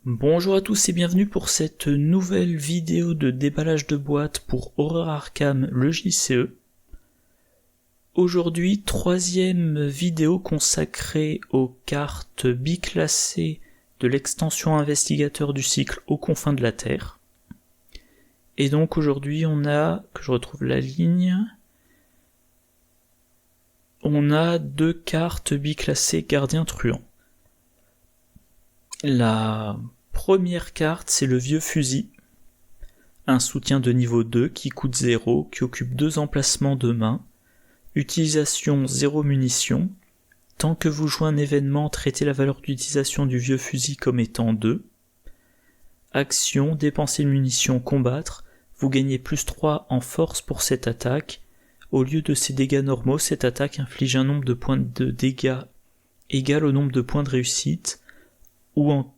Bonjour à tous et bienvenue pour cette nouvelle vidéo de déballage de boîtes pour Horror Arkham le JCE. Aujourd'hui, troisième vidéo consacrée aux cartes biclassées de l'extension investigateur du cycle aux confins de la Terre. Et donc aujourd'hui on a, que je retrouve la ligne, on a deux cartes biclassées gardiens truands. La première carte, c'est le vieux fusil, un soutien de niveau 2 qui coûte 0, qui occupe 2 emplacements de main, utilisation 0 munitions, tant que vous jouez un événement, traitez la valeur d'utilisation du vieux fusil comme étant 2, action, dépenser une munition, combattre, vous gagnez plus 3 en force pour cette attaque, au lieu de ses dégâts normaux, cette attaque inflige un nombre de points de dégâts égal au nombre de points de réussite, ou en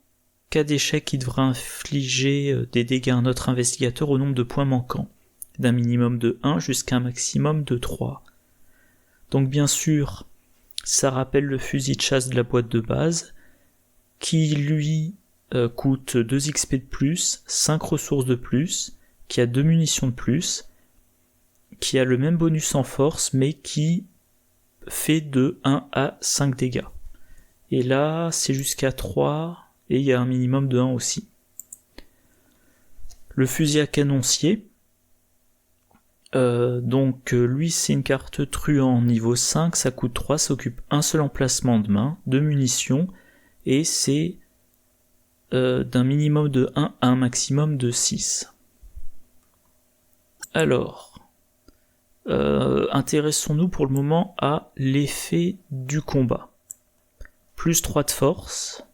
cas d'échec, il devra infliger des dégâts à un autre investigateur au nombre de points manquants, d'un minimum de 1 jusqu'à un maximum de 3. Donc bien sûr, ça rappelle le fusil de chasse de la boîte de base, qui lui coûte 2 XP de plus, 5 ressources de plus, qui a 2 munitions de plus, qui a le même bonus en force, mais qui fait de 1 à 5 dégâts. Et là, c'est jusqu'à 3, et il y a un minimum de 1 aussi. Le fusil à canoncier, lui c'est une carte truand niveau 5, ça coûte 3, ça occupe un seul emplacement de main, 2 munitions, et c'est d'un minimum de 1 à un maximum de 6. Alors, intéressons-nous pour le moment à l'effet du combat. Plus 3 de force,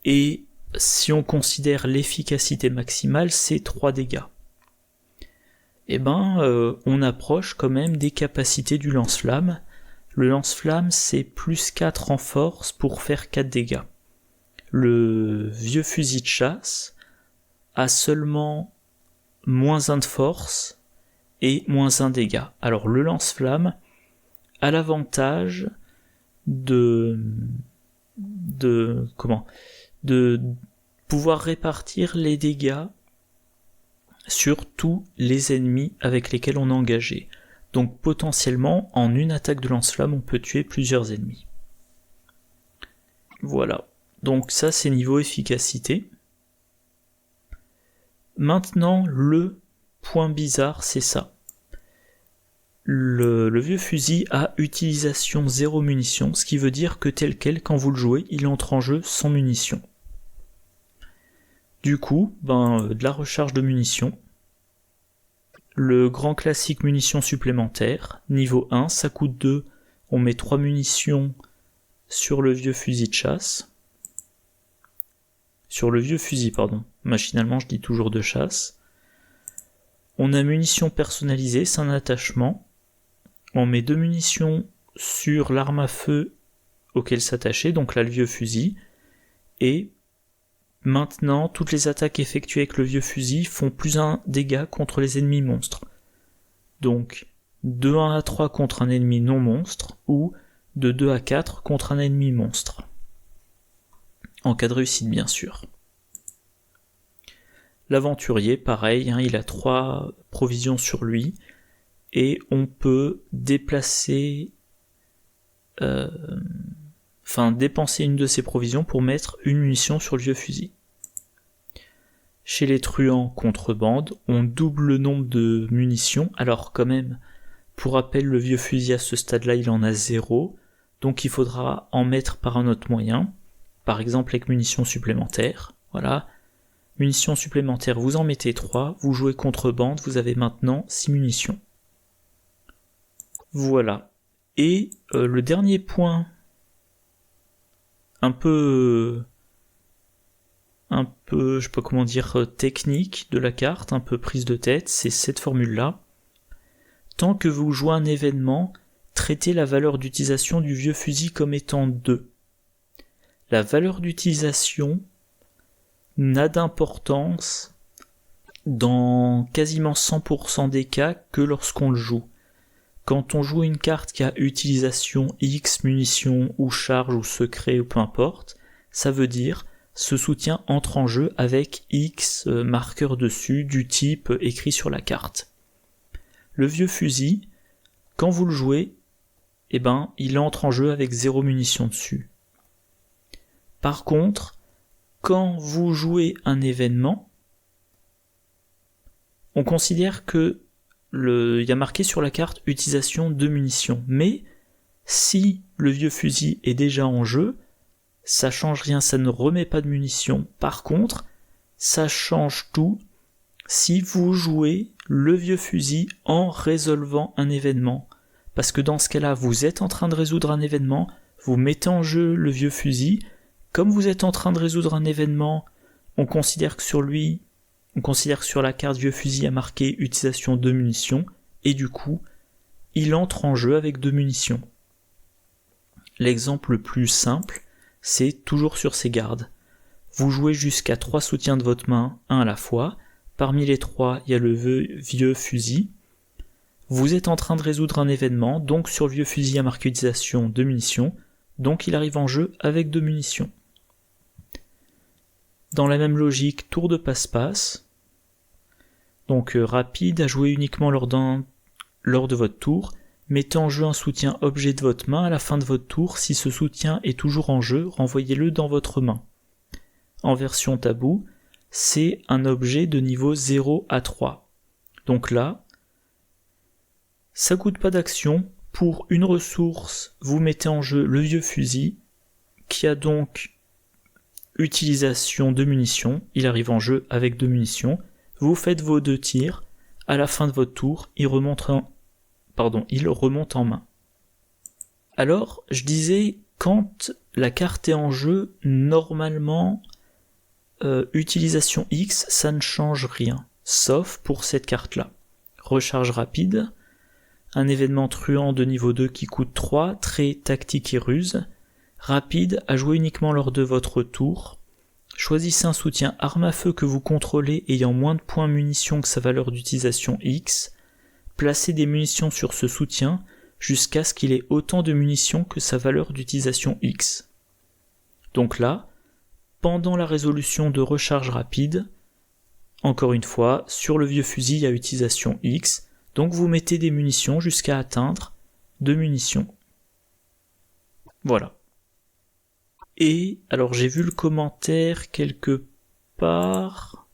et si on considère l'efficacité maximale, c'est 3 dégâts. Et on approche quand même des capacités du lance-flamme. Le lance-flamme, c'est plus 4 en force pour faire 4 dégâts. Le vieux fusil de chasse a seulement moins 1 de force et moins 1 dégât. Alors le lance-flamme a l'avantage de pouvoir répartir les dégâts sur tous les ennemis avec lesquels on est engagé. Donc potentiellement, en une attaque de lance-flamme, on peut tuer plusieurs ennemis. Voilà. Donc ça, c'est niveau efficacité. Maintenant, le point bizarre, c'est ça. Le vieux fusil a utilisation 0 munitions, ce qui veut dire que tel quel, quand vous le jouez, il entre en jeu sans munitions. Du coup, de la recharge de munitions. Le grand classique munitions supplémentaires, niveau 1, ça coûte 2, on met 3 munitions sur le vieux fusil de chasse. Sur le vieux fusil, machinalement je dis toujours de chasse. On a munitions personnalisées, c'est un attachement. On met 2 munitions sur l'arme à feu auquel s'attacher, donc là le vieux fusil. Et maintenant, toutes les attaques effectuées avec le vieux fusil font plus 1 dégât contre les ennemis monstres. Donc, de 1 à 3 contre un ennemi non monstre, ou de 2 à 4 contre un ennemi monstre. En cas de réussite, bien sûr. L'aventurier, pareil, il a 3 provisions sur lui, et on peut dépenser une de ses provisions pour mettre une munition sur le vieux fusil. Chez les truands contrebande, on double le nombre de munitions, alors quand même, pour rappel, le vieux fusil à ce stade-là, il en a 0, donc il faudra en mettre par un autre moyen, par exemple avec munitions supplémentaires, voilà. Munitions supplémentaires, vous en mettez 3, vous jouez contrebande, vous avez maintenant 6 munitions. Voilà. Et le dernier point un peu, je sais pas comment dire, technique de la carte, un peu prise de tête, c'est cette formule-là. Tant que vous jouez un événement, traitez la valeur d'utilisation du vieux fusil comme étant 2. La valeur d'utilisation n'a d'importance dans quasiment 100% des cas que lorsqu'on le joue. Quand on joue une carte qui a utilisation X, munitions, ou charge, ou secret, ou peu importe, ça veut dire ce soutien entre en jeu avec X marqueurs dessus du type écrit sur la carte. Le vieux fusil, quand vous le jouez, il entre en jeu avec 0 munitions dessus. Par contre, quand vous jouez un événement, on considère que il y a marqué sur la carte utilisation de munitions, mais si le vieux fusil est déjà en jeu, ça change rien, ça ne remet pas de munitions. Par contre, ça change tout si vous jouez le vieux fusil en résolvant un événement. Parce que dans ce cas-là, vous êtes en train de résoudre un événement, vous mettez en jeu le vieux fusil. Comme vous êtes en train de résoudre un événement, on considère que sur la carte vieux fusil a marqué utilisation de munitions, et du coup, il entre en jeu avec 2 munitions. L'exemple le plus simple, c'est toujours sur ces gardes. Vous jouez jusqu'à 3 soutiens de votre main, un à la fois. Parmi les 3, il y a le vieux fusil. Vous êtes en train de résoudre un événement, donc sur le vieux fusil a marqué utilisation de munitions, donc il arrive en jeu avec 2 munitions. Dans la même logique, tour de passe-passe. Donc rapide à jouer uniquement lors de votre tour. Mettez en jeu un soutien objet de votre main à la fin de votre tour. Si ce soutien est toujours en jeu, renvoyez-le dans votre main. En version tabou, c'est un objet de niveau 0 à 3. Donc là, ça coûte pas d'action. Pour une ressource, vous mettez en jeu le vieux fusil, qui a donc utilisation de munitions. Il arrive en jeu avec 2 munitions. Vous faites vos 2 tirs. À la fin de votre tour, il remonte en main. Alors, je disais, quand la carte est en jeu, normalement, utilisation X, ça ne change rien, sauf pour cette carte-là. Recharge rapide, un événement truand de niveau 2 qui coûte 3, très tactique et ruse, rapide à jouer uniquement lors de votre tour. Choisissez un soutien arme à feu que vous contrôlez ayant moins de points munitions que sa valeur d'utilisation X. Placez des munitions sur ce soutien jusqu'à ce qu'il ait autant de munitions que sa valeur d'utilisation X. Donc là, pendant la résolution de recharge rapide, encore une fois, sur le vieux fusil à utilisation X, donc vous mettez des munitions jusqu'à atteindre 2 munitions. Voilà. Et alors j'ai vu le commentaire quelque part,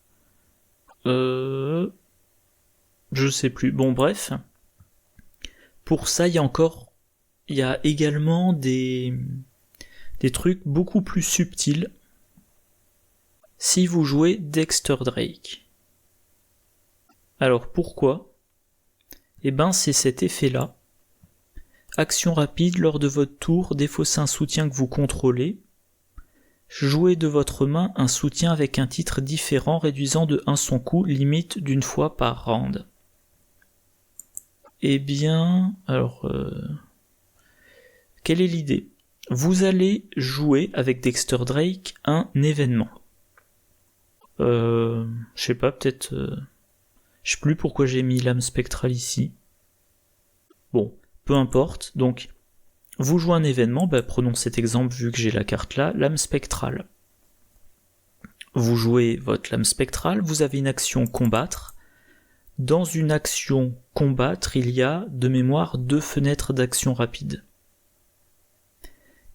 je sais plus. Bon bref, pour ça il y a également des trucs beaucoup plus subtils. Si vous jouez Dexter Drake. Alors pourquoi ? C'est cet effet-là. Action rapide, lors de votre tour, défaussez un soutien que vous contrôlez. Jouez de votre main un soutien avec un titre différent réduisant de 1 son coût, limite d'une fois par round. Quelle est l'idée ? Vous allez jouer avec Dexter Drake un événement. Je sais pas, peut-être... je sais plus pourquoi j'ai mis l'âme spectrale ici. Bon, peu importe, donc... Vous jouez un événement, prenons cet exemple vu que j'ai la carte là, lame spectrale. Vous jouez votre lame spectrale, vous avez une action combattre. Dans une action combattre, il y a de mémoire 2 fenêtres d'action rapide.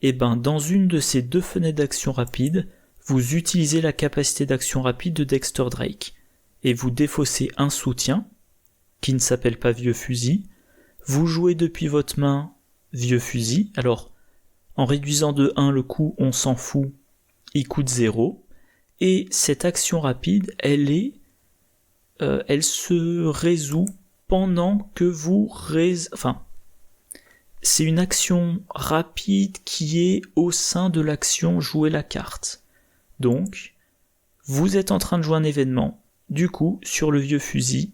Dans une de ces 2 fenêtres d'action rapide, vous utilisez la capacité d'action rapide de Dexter Drake. Et vous défaussez un soutien, qui ne s'appelle pas vieux fusil. Vous jouez depuis votre main vieux fusil, alors en réduisant de 1 le coût, on s'en fout, il coûte 0, et cette action rapide, elle se résout pendant que c'est une action rapide qui est au sein de l'action jouer la carte. Donc, vous êtes en train de jouer un événement, du coup, sur le vieux fusil,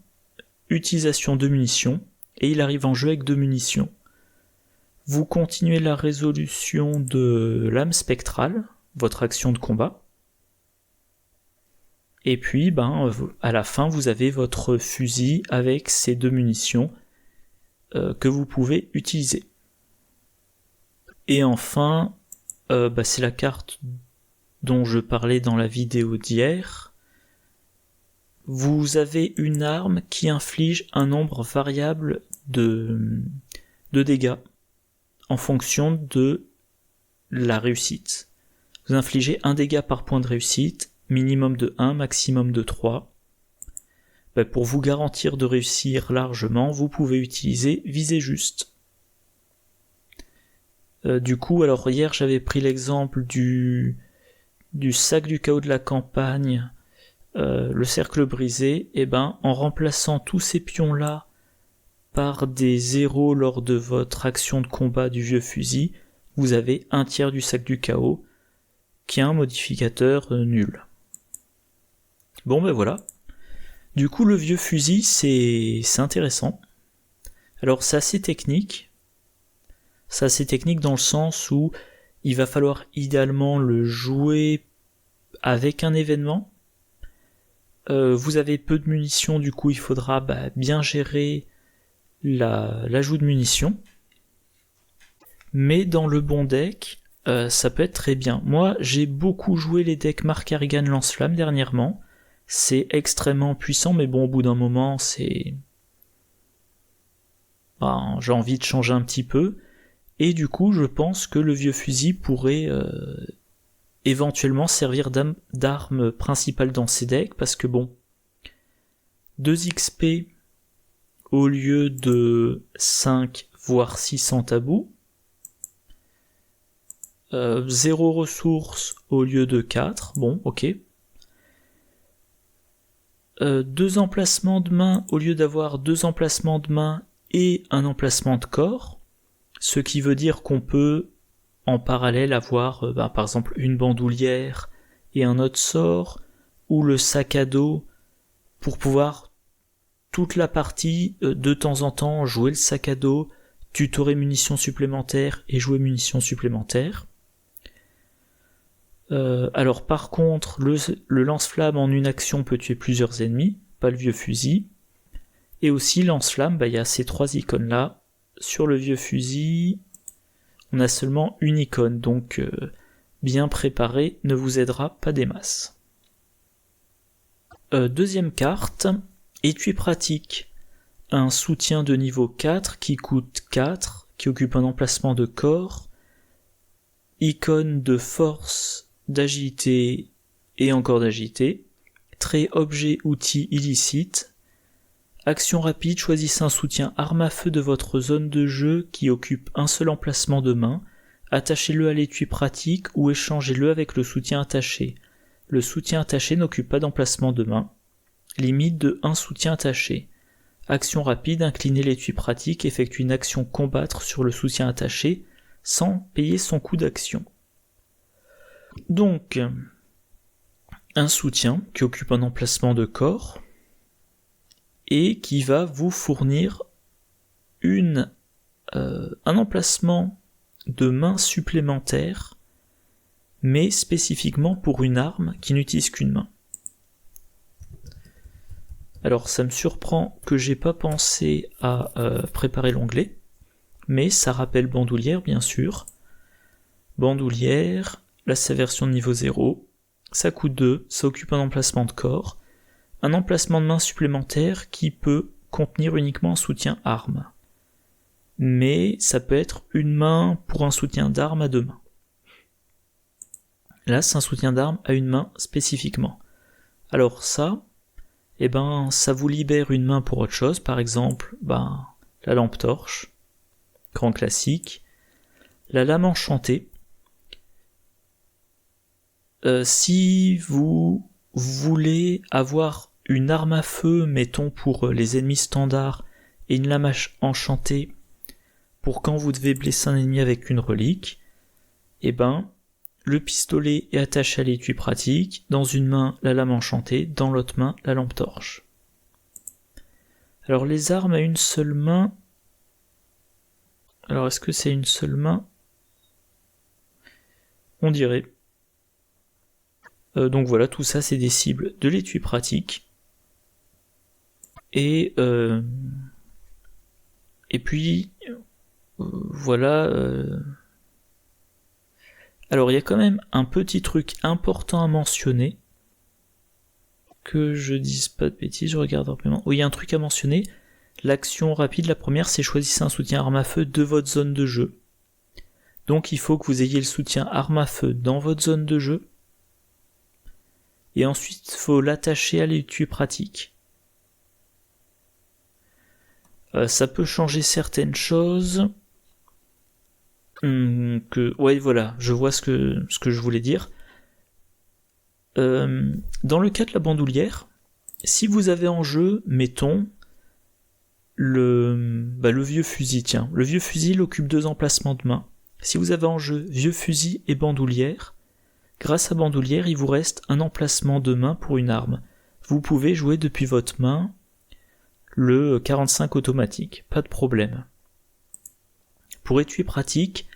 utilisation de munitions, et il arrive en jeu avec 2 munitions. Vous continuez la résolution de l'âme spectrale, votre action de combat. Et puis, à la fin, vous avez votre fusil avec ces 2 munitions que vous pouvez utiliser. Et enfin, c'est la carte dont je parlais dans la vidéo d'hier, vous avez une arme qui inflige un nombre variable de dégâts en fonction de la réussite. Vous infligez un dégât par point de réussite, minimum de 1, maximum de 3. Pour vous garantir de réussir largement, vous pouvez utiliser visée juste. Du coup, alors hier j'avais pris l'exemple du sac du chaos de la campagne, le cercle brisé, et en remplaçant tous ces pions-là par des zéros lors de votre action de combat du vieux fusil, vous avez un tiers du sac du chaos, qui a un modificateur nul. Bon voilà. Du coup, le vieux fusil, c'est intéressant. Alors, c'est assez technique. C'est assez technique dans le sens où il va falloir idéalement le jouer avec un événement. Vous avez peu de munitions, du coup, il faudra bien gérer l'ajout de munitions. Mais dans le bon deck, ça peut être très bien. Moi, j'ai beaucoup joué les decks Mark Harrigan Lance-Flamme dernièrement. C'est extrêmement puissant, mais bon, au bout d'un moment, j'ai envie de changer un petit peu. Et du coup, je pense que le vieux fusil pourrait éventuellement servir d'arme principale dans ces decks, parce que 2 XP au lieu de 5 voire 6 en tabou, 0 ressources au lieu de 4, ok. 2 emplacements de main au lieu d'avoir 2 emplacements de main et un emplacement de corps, ce qui veut dire qu'on peut en parallèle avoir par exemple une bandoulière et un autre sort, ou le sac à dos pour pouvoir toute la partie de temps en temps jouer le sac à dos, tutorer munitions supplémentaires et jouer munitions supplémentaires. Alors par contre, le lance-flamme en une action peut tuer plusieurs ennemis, pas le vieux fusil. Et aussi lance-flamme, il y a ces 3 icônes là. Sur le vieux fusil, on a seulement une icône, donc bien préparé ne vous aidera pas des masses. Deuxième carte, étui pratique. Un soutien de niveau 4 qui coûte 4, qui occupe un emplacement de corps. Icône de force, d'agilité et encore d'agilité, trait objet outil illicite, action rapide, choisissez un soutien arme à feu de votre zone de jeu qui occupe un seul emplacement de main, attachez-le à l'étui pratique ou échangez-le avec le soutien attaché. Le soutien attaché n'occupe pas d'emplacement de main, limite de 1 soutien attaché. Action rapide, inclinez l'étui pratique, effectue une action combattre sur le soutien attaché sans payer son coût d'action. Donc, un soutien qui occupe un emplacement de corps et qui va vous fournir un emplacement de main supplémentaire, mais spécifiquement pour une arme qui n'utilise qu'une main. Alors ça me surprend que j'ai pas pensé à préparer l'onglet, mais ça rappelle bandoulière bien sûr. Bandoulière, là c'est version de niveau 0, ça coûte 2, ça occupe un emplacement de corps, un emplacement de main supplémentaire qui peut contenir uniquement un soutien arme. Mais ça peut être une main pour un soutien d'arme à 2 mains. Là c'est un soutien d'arme à une main spécifiquement. Alors ça, ça vous libère une main pour autre chose, par exemple, la lampe torche, grand classique, la lame enchantée. Si vous voulez avoir une arme à feu, mettons pour les ennemis standards, et une lame enchantée pour quand vous devez blesser un ennemi avec une relique, le pistolet est attaché à l'étui pratique, dans une main la lame enchantée, dans l'autre main la lampe torche. Alors les armes à une seule main, alors est-ce que c'est une seule main ? On dirait. Donc voilà, tout ça c'est des cibles de l'étui pratique. Et puis voilà. Alors il y a quand même un petit truc important à mentionner, que je dise pas de bêtises, je regarde rapidement. Oui, il y a un truc à mentionner. L'action rapide, la première, c'est choisissez un soutien arme à feu de votre zone de jeu. Donc il faut que vous ayez le soutien arme à feu dans votre zone de jeu. Et ensuite, il faut l'attacher à l'étui pratique. Ça peut changer certaines choses. Ouais, voilà, je vois ce que je voulais dire. Dans le cas de la bandoulière, si vous avez en jeu, mettons, le vieux fusil, tiens. Le vieux fusil il occupe 2 emplacements de main. Si vous avez en jeu vieux fusil et bandoulière, grâce à bandoulière, il vous reste un emplacement de main pour une arme. Vous pouvez jouer depuis votre main le 45 automatique, pas de problème. Pour étui pratique,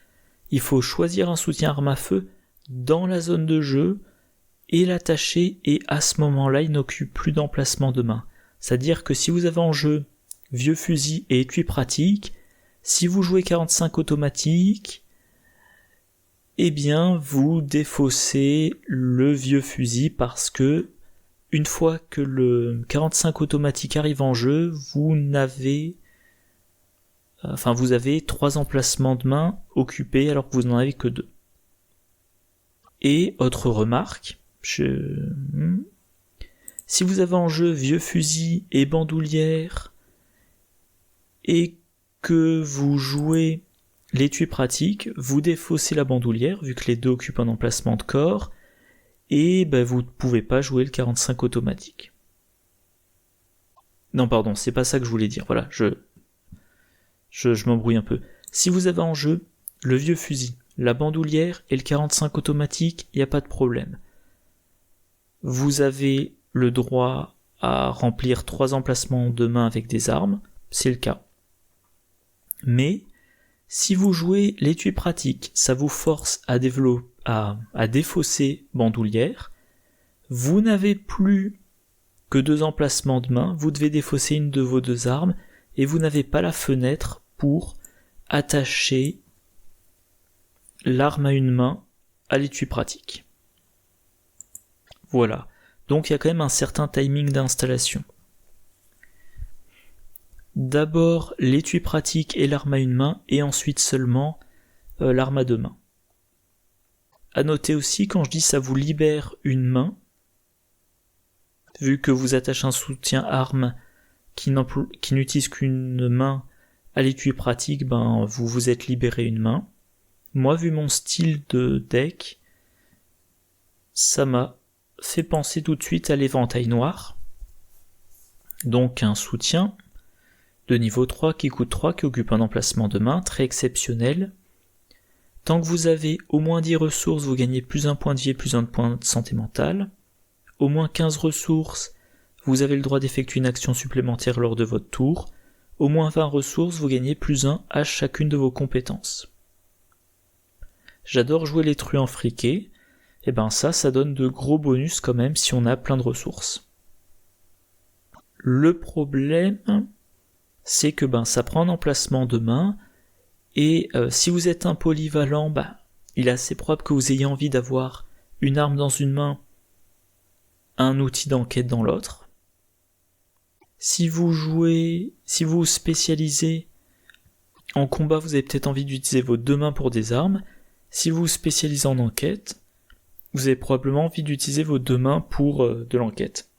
il faut choisir un soutien arme à feu dans la zone de jeu et l'attacher, et à ce moment-là, il n'occupe plus d'emplacement de main. C'est-à-dire que si vous avez en jeu vieux fusil et étui pratique, si vous jouez 45 automatique, eh bien vous défaussez le vieux fusil parce que une fois que le 45 automatique arrive en jeu, vous avez 3 emplacements de main occupés alors que vous n'en avez que 2. Et autre remarque, si vous avez en jeu vieux fusil et bandoulière et que vous jouez l'étui pratique, vous défaussez la bandoulière vu que les deux occupent un emplacement de corps et vous ne pouvez pas jouer le 45 automatique. Non pardon, c'est pas ça que je voulais dire, voilà, je m'embrouille un peu. Si vous avez en jeu le vieux fusil, la bandoulière et le 45 automatique, il n'y a pas de problème. Vous avez le droit à remplir 3 emplacements de main avec des armes, c'est le cas. Mais si vous jouez l'étui pratique, ça vous force à défausser bandoulière, vous n'avez plus que 2 emplacements de main, vous devez défausser une de vos 2 armes, et vous n'avez pas la fenêtre pour attacher l'arme à une main à l'étui pratique. Voilà, donc il y a quand même un certain timing d'installation. D'abord l'étui pratique et l'arme à une main, et ensuite seulement l'arme à 2 mains. À noter aussi, quand je dis ça vous libère une main, vu que vous attachez un soutien arme qui n'utilise qu'une main à l'étui pratique, vous vous êtes libéré une main. Moi, vu mon style de deck, ça m'a fait penser tout de suite à l'éventail noir. Donc un soutien de niveau 3 qui coûte 3, qui occupe un emplacement de main, très exceptionnel. Tant que vous avez au moins 10 ressources, vous gagnez plus 1 point de vie et plus 1 point de santé mentale. Au moins 15 ressources, vous avez le droit d'effectuer une action supplémentaire lors de votre tour. Au moins 20 ressources, vous gagnez plus 1 à chacune de vos compétences. J'adore jouer les truands friqués, et ça donne de gros bonus quand même si on a plein de ressources. Le problème, c'est que ça prend un emplacement de main, et si vous êtes un polyvalent, il est assez probable que vous ayez envie d'avoir une arme dans une main, un outil d'enquête dans l'autre. Si vous vous spécialisez en combat, vous avez peut-être envie d'utiliser vos 2 mains pour des armes. Si vous vous spécialisez en enquête, vous avez probablement envie d'utiliser vos 2 mains pour de l'enquête.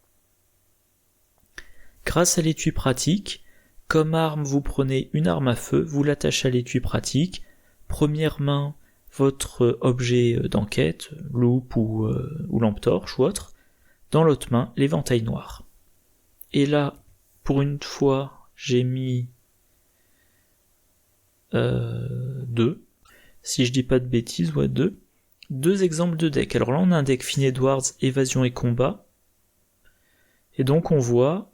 Grâce à l'étui pratique, comme arme, vous prenez une arme à feu, vous l'attachez à l'étui pratique. Première main, votre objet d'enquête, loupe ou lampe torche ou autre. Dans l'autre main, l'éventail noir. Et là, pour une fois, j'ai mis 2. Si je dis pas de bêtises, 2. 2 exemples de deck. Alors là, on a un deck Finn Edwards, évasion et combat. Et donc on voit...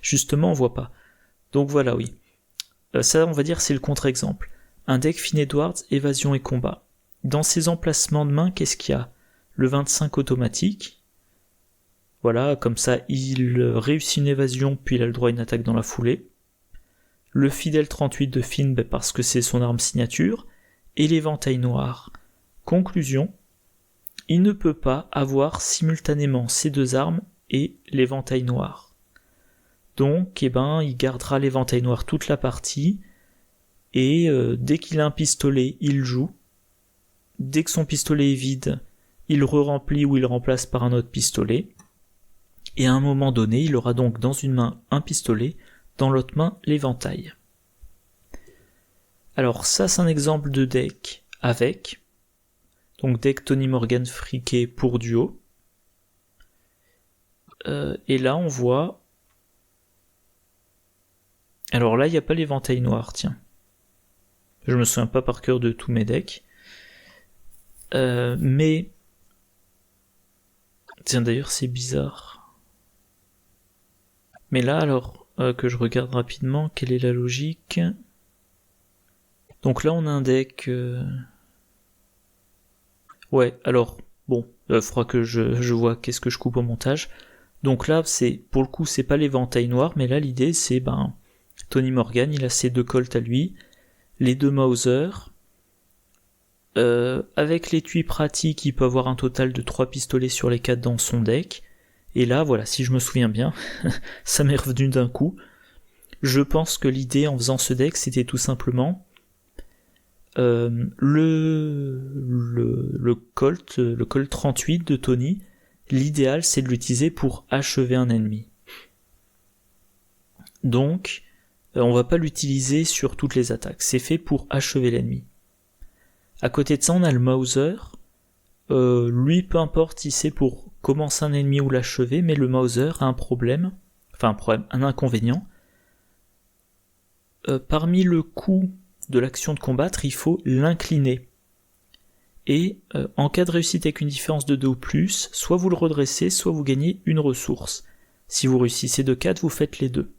Justement, on voit pas. Donc voilà, oui. Ça, on va dire, c'est le contre-exemple. Un deck Finn Edwards, évasion et combat. Dans ses emplacements de main, qu'est-ce qu'il y a ? Le 25 automatique. Voilà, comme ça, il réussit une évasion, puis il a le droit à une attaque dans la foulée. Le fidèle 38 de Finn, parce que c'est son arme signature, et l'éventail noir. Conclusion, il ne peut pas avoir simultanément ces deux armes et l'éventail noir. Donc, il gardera l'éventail noir toute la partie, et dès qu'il a un pistolet, il joue. Dès que son pistolet est vide, il re-remplit ou il remplace par un autre pistolet. Et à un moment donné, il aura donc dans une main un pistolet, dans l'autre main l'éventail. Alors ça, c'est un exemple de deck avec. Donc deck Tony Morgan friqué pour duo. Et là, on voit... Alors là, il n'y a pas l'éventail noir, tiens. Je me souviens pas par cœur de tous mes decks. Mais... Tiens, d'ailleurs, c'est bizarre. Mais là, alors, que je regarde rapidement, quelle est la logique? Donc là, on a un deck... Ouais, alors, bon, faudra que je vois qu'est-ce que je coupe au montage. Donc là, pour le coup, c'est pas l'éventail noir, mais là, l'idée, c'est, Tony Morgan, il a ses deux Colt à lui, les deux Mauser. Avec l'étui pratique, il peut avoir un total de 3 pistolets sur les 4 dans son deck. Et là, voilà, si je me souviens bien, ça m'est revenu d'un coup. Je pense que l'idée en faisant ce deck, c'était tout simplement le Colt 38 de Tony. L'idéal, c'est de l'utiliser pour achever un ennemi. Donc, on va pas l'utiliser sur toutes les attaques. C'est fait pour achever l'ennemi. À côté de ça, on a le Mauser. Lui, peu importe si c'est pour commencer un ennemi ou l'achever, mais le Mauser a un problème, un inconvénient. Parmi le coût de l'action de combattre, il faut l'incliner. Et en cas de réussite avec une différence de 2 ou plus, soit vous le redressez, soit vous gagnez une ressource. Si vous réussissez de 4, vous faites les deux.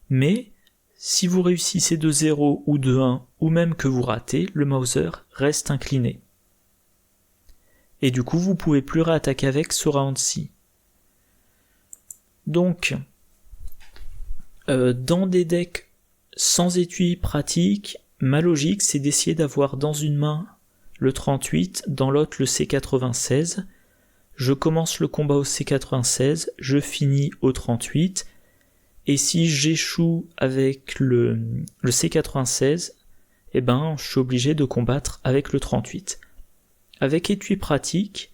Mais, si vous réussissez de 0 ou de 1, ou même que vous ratez, le Mauser reste incliné. Et du coup, vous pouvez plus réattaquer avec ce round-ci. Donc, dans des decks sans étui pratique, ma logique, c'est d'essayer d'avoir dans une main le 38, dans l'autre le C96. Je commence le combat au C96, je finis au 38, et si j'échoue avec le C96, je suis obligé de combattre avec le 38. Avec étui pratique,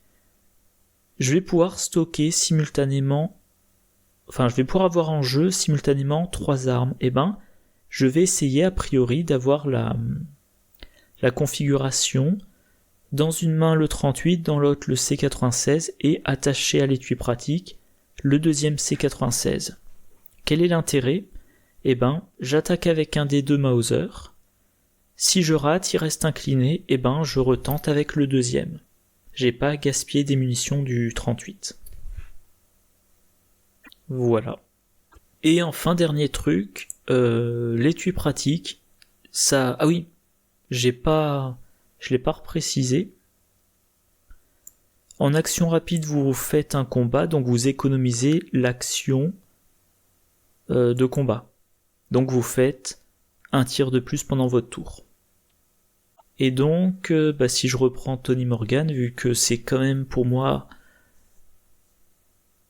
je vais pouvoir stocker simultanément, je vais pouvoir avoir en jeu simultanément 3 armes. Je vais essayer a priori d'avoir la configuration dans une main le 38, dans l'autre le C96 et attaché à l'étui pratique le deuxième C96. Quel est l'intérêt? J'attaque avec un des deux Mauser. Si je rate, il reste incliné, je retente avec le deuxième. J'ai pas à gaspiller des munitions du 38. Voilà. Et enfin, dernier truc, l'étui pratique, ça... Ah oui, je l'ai pas reprécisé. En action rapide, vous faites un combat, donc vous économisez l'action de combat. Donc vous faites un tir de plus pendant votre tour. Et donc, si je reprends Tony Morgan, vu que c'est quand même pour moi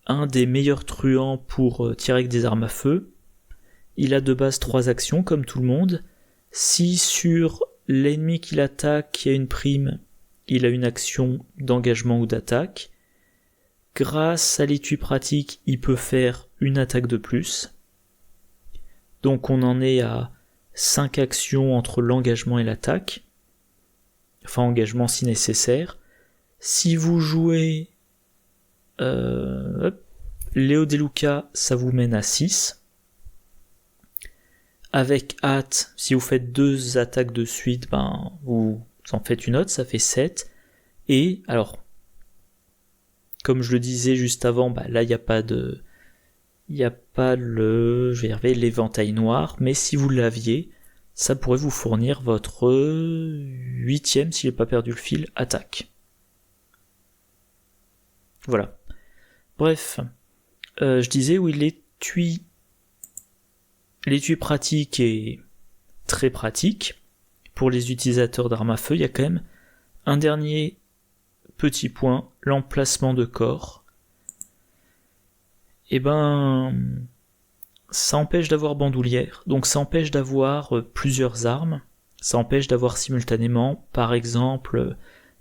un des meilleurs truands pour tirer avec des armes à feu, il a de base 3 actions comme tout le monde. Si sur l'ennemi qu'il attaque, il y a une prime, il a une action d'engagement ou d'attaque. Grâce à l'étui pratique, il peut faire une attaque de plus. Donc on en est à 5 actions entre l'engagement et l'attaque. Enfin, engagement si nécessaire. Si vous jouez Léo Deluca, ça vous mène à 6. Avec hâte, si vous faites 2 attaques de suite, vous en faites une autre, ça fait 7. Et alors, comme je le disais juste avant, là il n'y a pas l'éventail noir, mais si vous l'aviez, ça pourrait vous fournir votre 8ème, si j'ai pas perdu le fil, attaque. Voilà. Bref, je disais où il est tui. l'étui pratique est très pratique. Pour les utilisateurs d'armes à feu, il y a quand même un dernier petit point, l'emplacement de corps. Et ça empêche d'avoir bandoulière, donc ça empêche d'avoir plusieurs armes, ça empêche d'avoir simultanément, par exemple,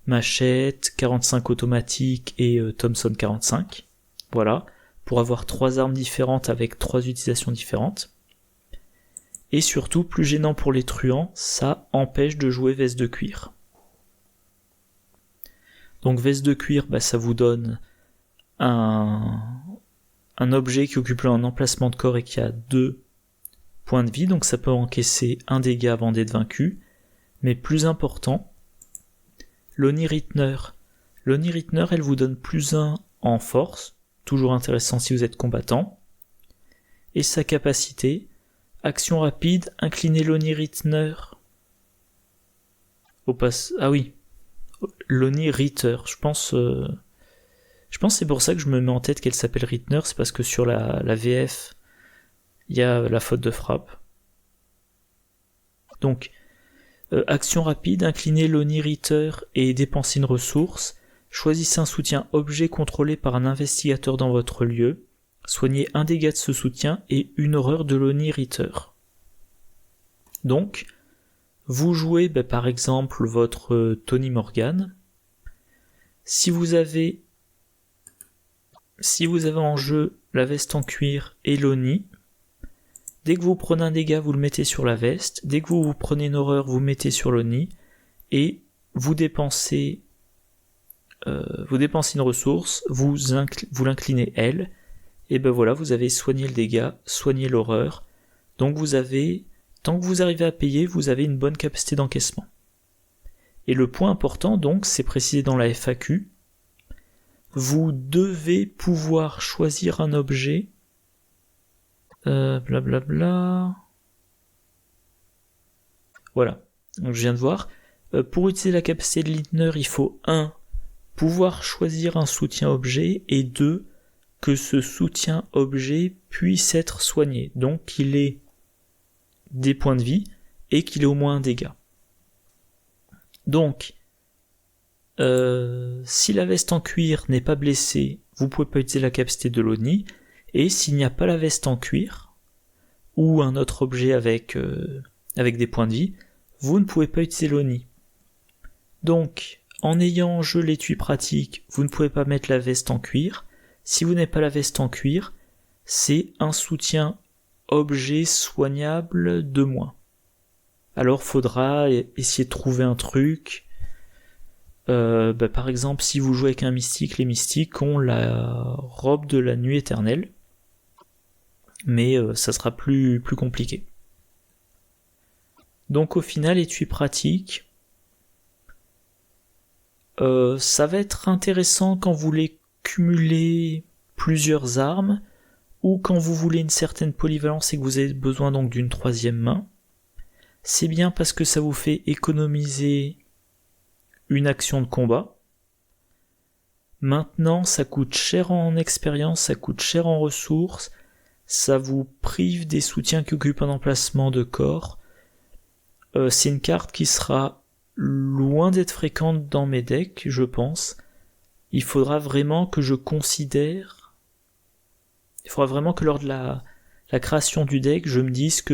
machette, 45 automatique et Thompson 45. Voilà, pour avoir 3 armes différentes avec 3 utilisations différentes. Et surtout, plus gênant pour les truands, ça empêche de jouer veste de cuir. Donc veste de cuir, ça vous donne un objet qui occupe un emplacement de corps et qui a 2 points de vie, donc ça peut encaisser un dégât avant d'être vaincu. Mais plus important, l'Oni Ritner. L'Oni Ritner, elle vous donne +1 en force, toujours intéressant si vous êtes combattant. Et sa capacité, action rapide, incliner l'Oni Ritner. Ah oui, l'Oni Ritter, je pense que c'est pour ça que je me mets en tête qu'elle s'appelle Ritner, c'est parce que sur la VF, il y a la faute de frappe. Donc, action rapide, incliner l'Oni Ritter et dépenser une ressource. Choisissez un soutien objet contrôlé par un investigateur dans votre lieu. Soignez un dégât de ce soutien et une horreur de l'Oni Ritter. Donc, vous jouez par exemple votre Tony Morgan. Si vous avez en jeu la veste en cuir et l'Oni, dès que vous prenez un dégât, vous le mettez sur la veste, dès que vous prenez une horreur, vous mettez sur l'Oni, et vous dépensez une ressource, vous l'inclinez elle, et voilà, vous avez soigné le dégât, soigné l'horreur, donc tant que vous arrivez à payer, vous avez une bonne capacité d'encaissement. Et le point important, donc, c'est précisé dans la FAQ, vous devez pouvoir choisir un objet, blablabla. Voilà, donc je viens de voir. Pour utiliser la capacité de Lintner, il faut 1. Pouvoir choisir un soutien objet, et 2. Que ce soutien objet puisse être soigné, donc qu'il ait des points de vie et qu'il ait au moins un dégât. Donc, si la veste en cuir n'est pas blessée, vous pouvez pas utiliser la capacité de l'Oni, et s'il n'y a pas la veste en cuir, ou un autre objet avec des points de vie, vous ne pouvez pas utiliser l'Oni. Donc, en ayant en jeu l'étui pratique, vous ne pouvez pas mettre la veste en cuir. Si vous n'avez pas la veste en cuir, c'est un soutien objet soignable de moins. Alors faudra essayer de trouver un truc. Par exemple, si vous jouez avec un mystique, les mystiques ont la robe de la nuit éternelle. Mais ça sera plus compliqué. Donc au final, étui pratique, ça va être intéressant quand vous voulez cumuler plusieurs armes, ou quand vous voulez une certaine polyvalence et que vous avez besoin donc d'une 3e main. C'est bien parce que ça vous fait économiser une action de combat. Maintenant, ça coûte cher en expérience, ça coûte cher en ressources, ça vous prive des soutiens qui occupent un emplacement de corps. C'est une carte qui sera loin d'être fréquente dans mes decks, je pense. Il faudra vraiment que lors de la création du deck, je me dise que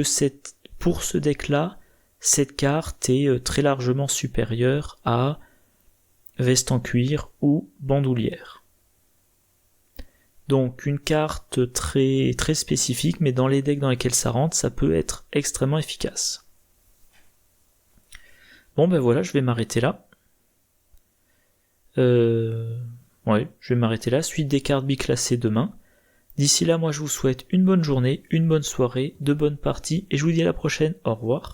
pour ce deck-là, cette carte est très largement supérieure à veste en cuir ou bandoulière. Donc une carte très, très spécifique, mais dans les decks dans lesquels ça rentre, ça peut être extrêmement efficace. Bon voilà, je vais m'arrêter là. Je vais m'arrêter là. Suite des cartes biclassées demain. D'ici là, moi je vous souhaite une bonne journée, une bonne soirée, de bonnes parties, et je vous dis à la prochaine. Au revoir.